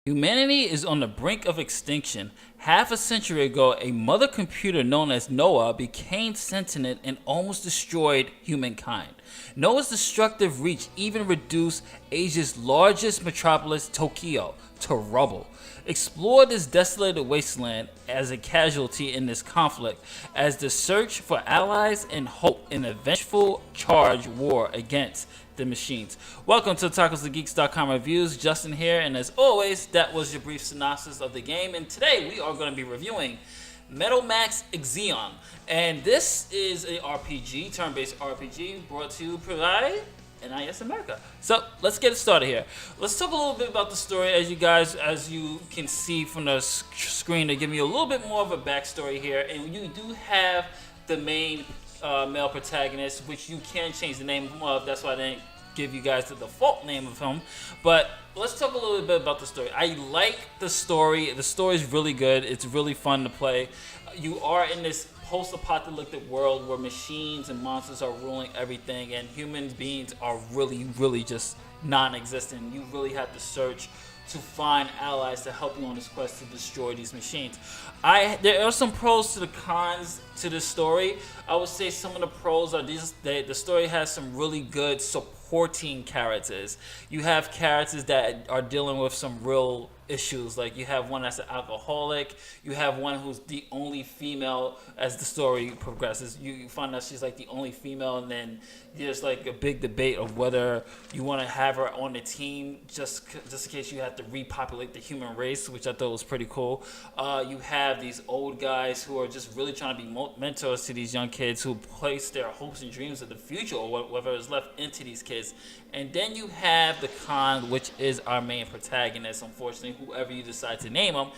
Humanity is on the brink of extinction. Half a century ago, a mother computer known as Noah became sentient and almost destroyed humankind. Noah's destructive reach even reduced Asia's largest metropolis, Tokyo, to rubble. Explore this desolated wasteland as a casualty in this conflict, as the search for allies and hope in a vengeful charge war against the machines. Welcome to TacosTheGeeks.com reviews. Justin here, and as always, that was your brief synopsis of the game. And today we are going to be reviewing Metal Max Xeno, and this is a RPG, turn-based RPG, brought to you by NIS America. So let's get it started here. Let's talk a little bit about the story. As you can see from the screen, they give me a little bit more of a backstory here, and you do have the main male protagonist, which you can change the name of. That's why I didn't give you guys the default name of him. But let's talk a little bit about the story. I like the story. The story is really good. It's really fun to play. You are in this post-apocalyptic world where machines and monsters are ruling everything, and human beings are really just non-existent. You really have to search to find allies to help you on this quest to destroy these machines. There are some pros to the cons to this story. I would say some of the pros are the story has some really good supporting characters. You have characters that are dealing with some real issues, like you have one that's an alcoholic, you have one who's the only female. As the story progresses, you find out she's like the only female, and then there's like a big debate of whether you want to have her on the team just in case you have to repopulate the human race, which I thought was pretty cool. You have these old guys who are just really trying to be mentors to these young kids who place their hopes and dreams of the future or whatever is left into these kids. And then you have the con, which is our main protagonist. Unfortunately, whoever you decide to name him,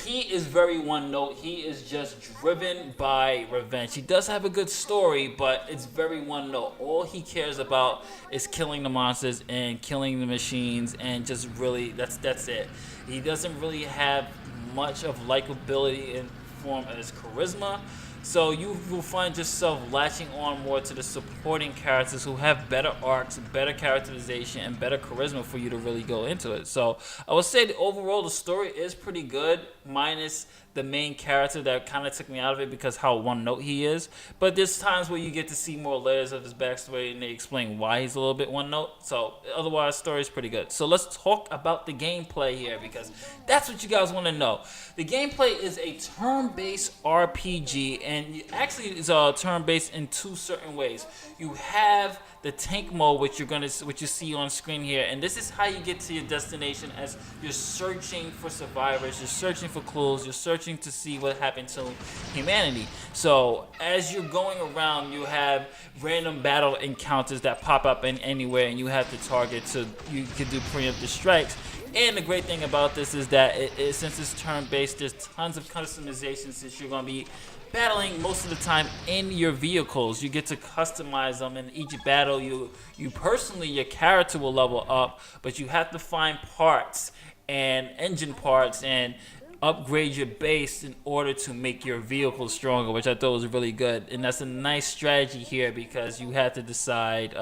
he is very one note. He is just driven by revenge. He does have a good story, but it's very one note. All he cares about is killing the monsters and killing the machines, and just really that's it. He doesn't really have much of likability in form of his charisma. So you will find yourself latching on more to the supporting characters who have better arcs, better characterization, and better charisma for you to really go into it. So I would say that overall the story is pretty good, minus the main character that kind of took me out of it because how one note he is. But there's times where you get to see more layers of his backstory and they explain why he's a little bit one note. So otherwise, the story is pretty good. So let's talk about the gameplay here, because that's what you guys want to know. The gameplay is a turn-based RPG, and actually it's turn-based in two certain ways. You have the tank mode, which you see on screen here, and this is how you get to your destination as you're searching for survivors, you're searching for clues, you're searching to see what happened to humanity. So as you're going around, you have random battle encounters that pop up in anywhere, and you have to target, so you can do preemptive strikes. And the great thing about this is that since it's turn-based, there's tons of customizations since you're going to be battling most of the time in your vehicles. You get to customize them. In each battle, you personally, your character will level up, but you have to find parts and engine parts and upgrade your base in order to make your vehicle stronger, which I thought was really good. And that's a nice strategy here, because you have to decide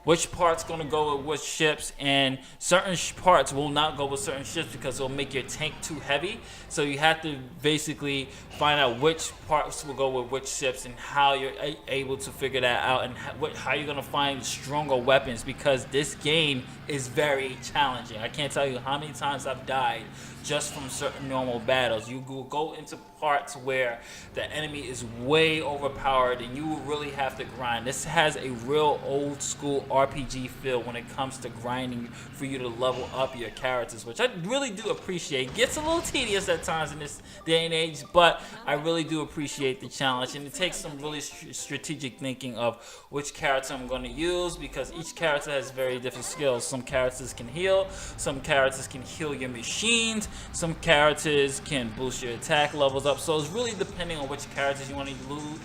which part's going to go with which ships, and certain parts will not go with certain ships because it'll make your tank too heavy. So you have to basically find out which parts will go with which ships and how you're able to figure that out, and how you're going to find stronger weapons, because this game is very challenging. I can't tell you how many times I've died just from certain normal battles. You will go into parts where the enemy is way overpowered and you will really have to grind. This has a real old school RPG feel when it comes to grinding for you to level up your characters, which I really do appreciate. It gets a little tedious at times in this day and age, but I really do appreciate the challenge, and it takes some really strategic thinking of which character I'm going to use, because each character has very different skills. Some characters can heal, some characters can heal your machines, some characters can boost your attack levels up. So it's really depending on which characters you want to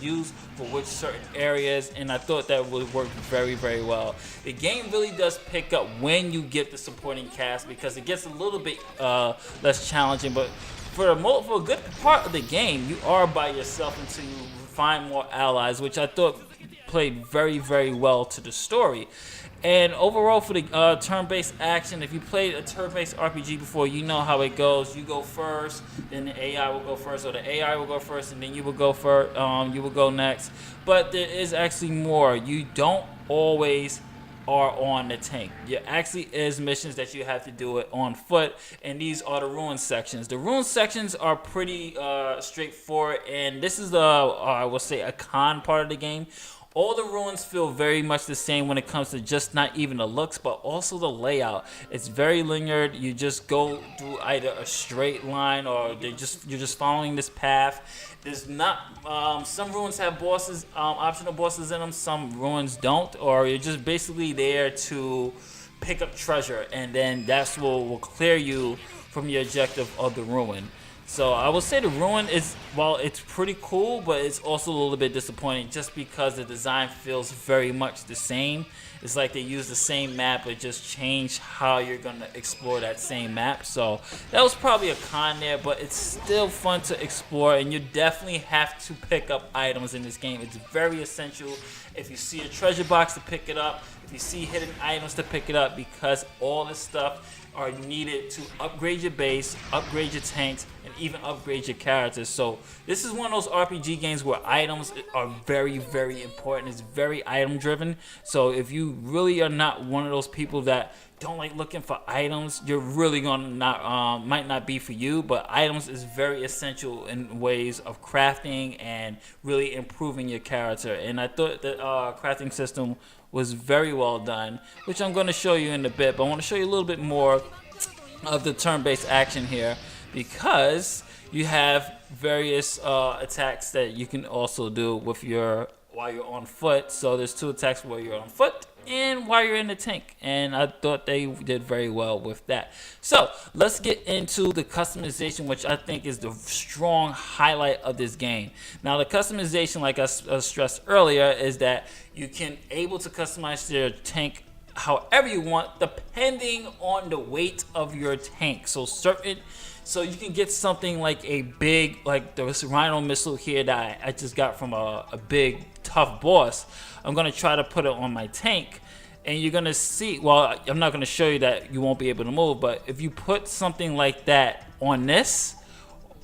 use for which certain areas, and I thought that would work very well. The game really does pick up when you get the supporting cast, because it gets a little bit less challenging, but for a good part of the game, you are by yourself until you find more allies, which I thought played very, very well to the story. And overall, for the turn-based action, if you played a turn-based RPG before, you know how it goes. You go first, then the AI will go first, or the AI will go first, and then you will go first. You will go next. But there is actually more. You don't always are on the tank. There actually is missions that you have to do it on foot, and these are the ruin sections. The ruin sections are pretty straightforward, and this is the I will say a con part of the game. All the ruins feel very much the same when it comes to just not even the looks, but also the layout. It's very linear. You just go through either a straight line, or you're just following this path. There's not some ruins have bosses, optional bosses in them. Some ruins don't, or you're just basically there to pick up treasure, and then that's what will clear you from the objective of the ruin. So I will say the ruin is, well, it's pretty cool, but it's also a little bit disappointing just because the design feels very much the same. It's like they use the same map, but just change how you're going to explore that same map. So that was probably a con there, but it's still fun to explore, and you definitely have to pick up items in this game. It's very essential if you see a treasure box to pick it up, if you see hidden items to pick it up, because all this stuff are needed to upgrade your base, upgrade your tanks, and even upgrade your characters. So this is one of those RPG games where items are very, very important. It's very item driven. So if you really are not one of those people that don't like looking for items, you're really gonna not might not be for you. But items is very essential in ways of crafting and really improving your character. And I thought the crafting system was very well done, which I'm going to show you in a bit. But I want to show you a little bit more of the turn-based action here, because you have various attacks that you can also do with while you're on foot. So there's 2 attacks while you're on foot and while you're in the tank, and I thought they did very well with that. So let's get into the customization, which I think is the strong highlight of this game. Now the customization, like I stressed earlier, is that you can able to customize your tank however you want, depending on the weight of your tank. So you can get something like a big, like the Rhino missile here that I just got from a big tough boss. I'm gonna try to put it on my tank, and you're gonna see, well, I'm not gonna show you that you won't be able to move, but if you put something like that on this,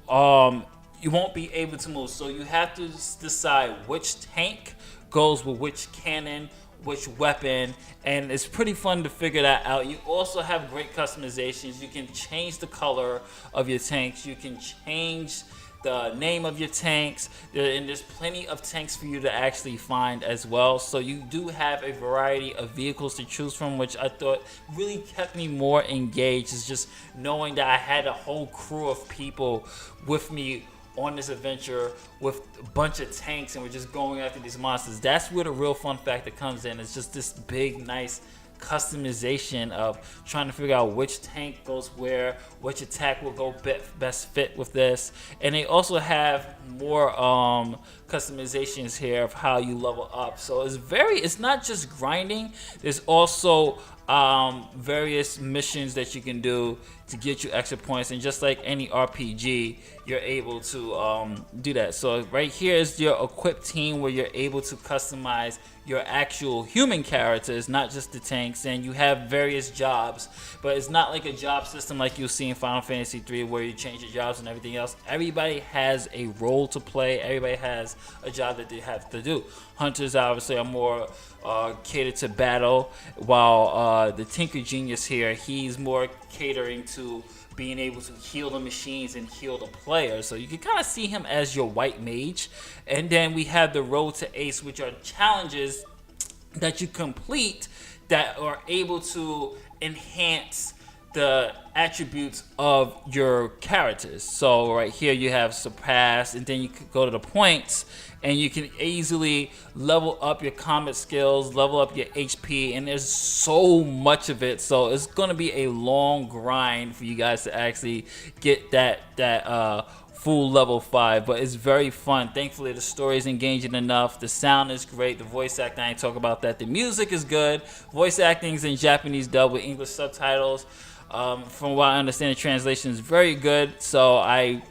you won't be able to move. So you have to decide which tank goes with which cannon, which weapon, and it's pretty fun to figure that out. You also have great customizations. You can change the color of your tanks, you can change the name of your tanks, and there's plenty of tanks for you to actually find as well. So you do have a variety of vehicles to choose from, which I thought really kept me more engaged. Is just knowing that I had a whole crew of people with me on this adventure with a bunch of tanks, and we're just going after these monsters. That's where the real fun factor comes in. It's just this big, nice customization of trying to figure out which tank goes where, which attack will go best fit with this. And they also have more customizations here of how you level up. So it's not just grinding. There's also various missions that you can do to get you extra points, and just like any RPG, you're able to do that. So right here is your equip team, where you're able to customize your actual human characters, not just the tanks, and you have various jobs, but it's not like a job system like you'll see in Final Fantasy 3 where you change your jobs and everything else. Everybody has a role to play. Everybody has a job that they have to do. Hunters obviously are more catered to battle, while the Tinker Genius here, he's more catering to being able to heal the machines and heal the players. So you can kind of see him as your white mage. And then we have the Road to Ace, which are challenges that you complete that are able to enhance the attributes of your characters. So right here you have Surpass, and then you could go to the points, and you can easily level up your combat skills, level up your HP, and there's so much of it. So it's gonna be a long grind for you guys to actually get that full level 5, but it's very fun. Thankfully, the story is engaging enough. The sound is great. The voice acting, I ain't talk about that. The music is good. Voice acting is in Japanese dub with English subtitles. From what I understand, the translation is very good. So I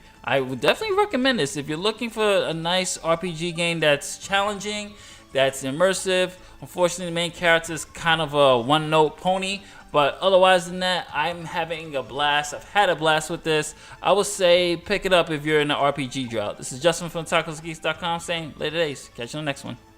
would definitely recommend this if you're looking for a nice RPG game that's challenging, that's immersive. Unfortunately, the main character is kind of a one-note pony, but otherwise than that, I'm having a blast. I've had a blast with this. I would say pick it up if you're in the RPG drought. This is Justin from TalkSgeeks.com saying later days. Catch you on the next one.